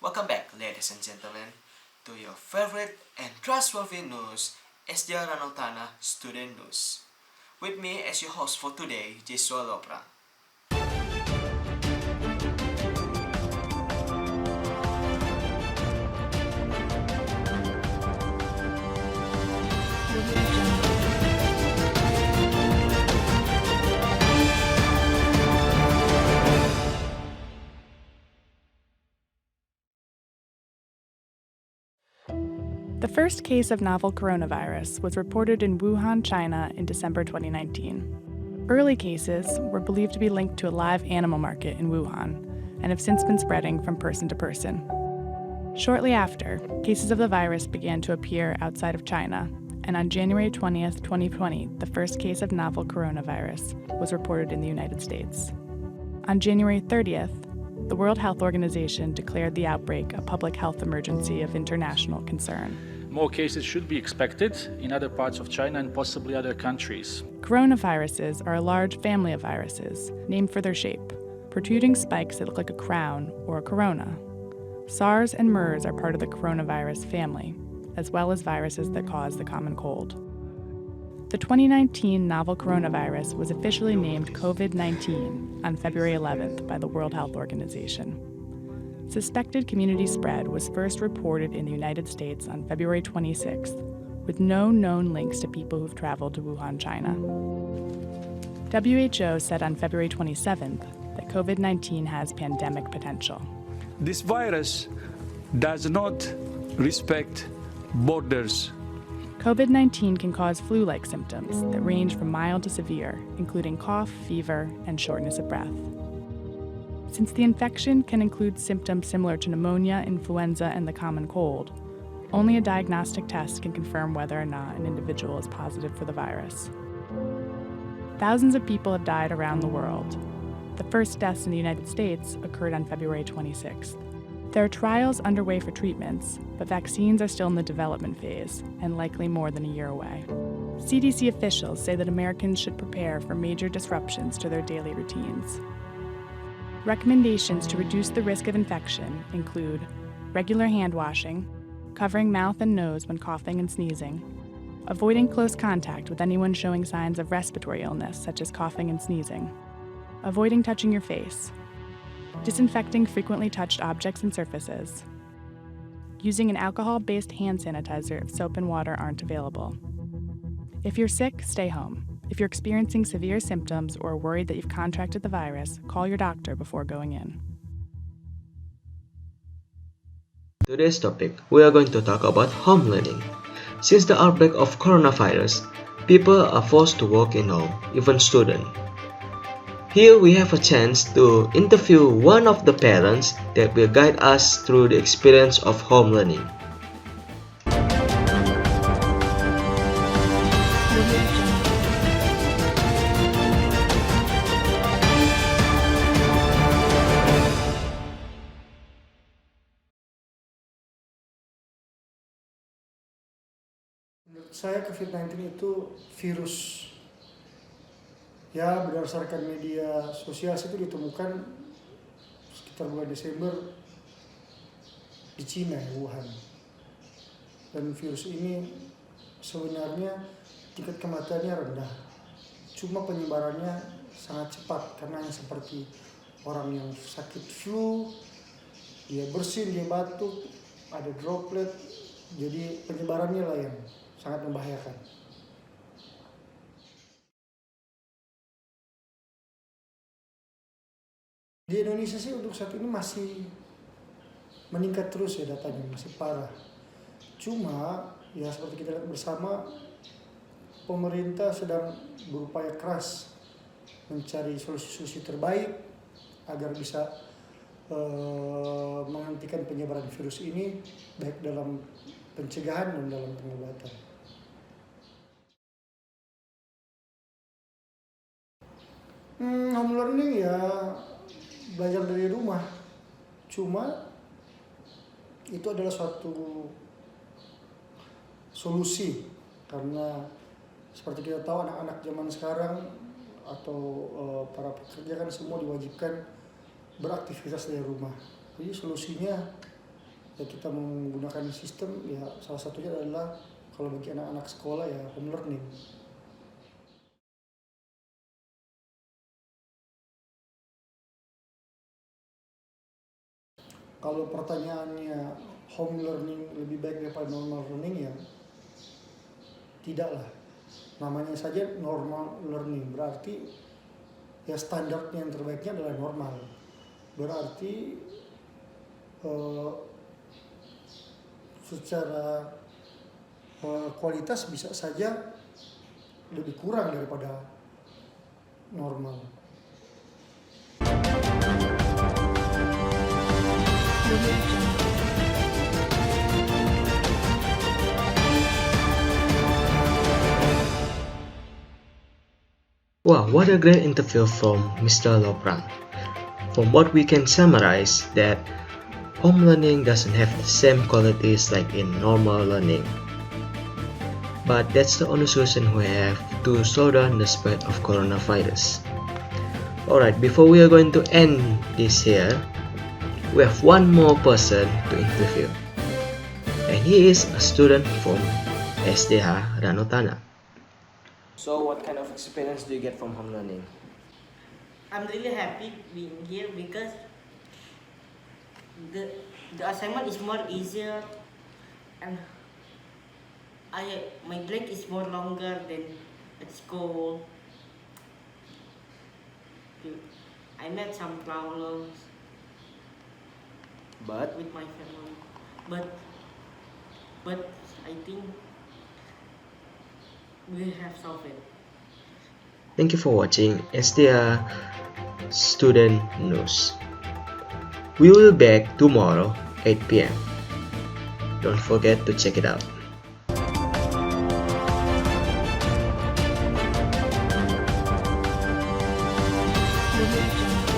Welcome back, ladies and gentlemen, to your favorite and trustworthy news, SDR Ranotana Student News. With me as your host for today, Jesua Lopra. The first case of novel coronavirus was reported in Wuhan, China in December 2019. Early cases were believed to be linked to a live animal market in Wuhan and have since been spreading from person to person. Shortly after, cases of the virus began to appear outside of China, and on January 20th, 2020, the first case of novel coronavirus was reported in the United States. On January 30th, the World Health Organization declared the outbreak a public health emergency of international concern. More cases should be expected in other parts of China and possibly other countries. Coronaviruses are a large family of viruses, named for their shape, protruding spikes that look like a crown or a corona. SARS and MERS are part of the coronavirus family, as well as viruses that cause the common cold. The 2019 novel coronavirus was officially named COVID-19 on February 11th by the World Health Organization. Suspected community spread was first reported in the United States on February 26th, with no known links to people who've traveled to Wuhan, China. WHO said on February 27th that COVID-19 has pandemic potential. This virus does not respect borders. COVID-19 can cause flu-like symptoms that range from mild to severe, including cough, fever, and shortness of breath. Since the infection can include symptoms similar to pneumonia, influenza, and the common cold, only a diagnostic test can confirm whether or not an individual is positive for the virus. Thousands of people have died around the world. The first deaths in the United States occurred on February 26th. There are trials underway for treatments, but vaccines are still in the development phase and likely more than a year away. CDC officials say that Americans should prepare for major disruptions to their daily routines. Recommendations to reduce the risk of infection include regular hand washing, covering mouth and nose when coughing and sneezing, avoiding close contact with anyone showing signs of respiratory illness such as coughing and sneezing, avoiding touching your face, disinfecting frequently touched objects and surfaces, using an alcohol-based hand sanitizer if soap and water aren't available. If you're sick, stay home. If you're experiencing severe symptoms or are worried that you've contracted the virus, call your doctor before going in. Today's topic, we are going to talk about home learning. Since the outbreak of coronavirus, people are forced to work in home, even students. Here we have a chance to interview one of the parents that will guide us through the experience of home learning. Menurut saya COVID-19 itu virus. Ya, berdasarkan media sosial itu ditemukan sekitar bulan Desember di Cina, Wuhan. Dan virus ini sebenarnya tingkat kematiannya rendah. Cuma penyebarannya sangat cepat karena yang seperti orang yang sakit flu, dia bersin, dia batuk, ada droplet, jadi penyebarannya lah yang sangat membahayakan. Di Indonesia sih untuk saat ini masih meningkat terus ya datanya, masih parah. Cuma ya seperti kita lihat bersama, pemerintah sedang berupaya keras mencari solusi-solusi terbaik agar bisa menghentikan penyebaran virus ini baik dalam pencegahan dan dalam pengobatan. Home learning ya belajar dari rumah, cuma itu adalah suatu solusi karena seperti kita tahu anak-anak zaman sekarang atau para pekerja kan semua diwajibkan beraktivitas dari rumah. Jadi solusinya Ya kita menggunakan sistem ya salah satunya adalah kalau bagi anak-anak sekolah ya home learning. Kalau pertanyaannya home learning lebih baik daripada normal learning ya tidaklah. Namanya saja normal learning berarti ya standarnya yang terbaiknya adalah normal. Berarti secara kualitas bisa saja lebih kurang daripada normal. Wow, what a great interview from Mr. Loprang. From what we can summarize that home learning doesn't have the same qualities like in normal learning. But that's the only solution we have to slow down the spread of coronavirus. Alright, before we are going to end this here, we have one more person to interview. And he is a student from SDH Ranotana. So what kind of experience do you get from home learning? I'm really happy being here because the assignment is more easier and my break is more longer than at school. I met some problems with my family, but I think we have solved it. Thank you for watching SDA Student News. We will be back tomorrow 8 p.m. Don't forget to check it out. Audio Jungle.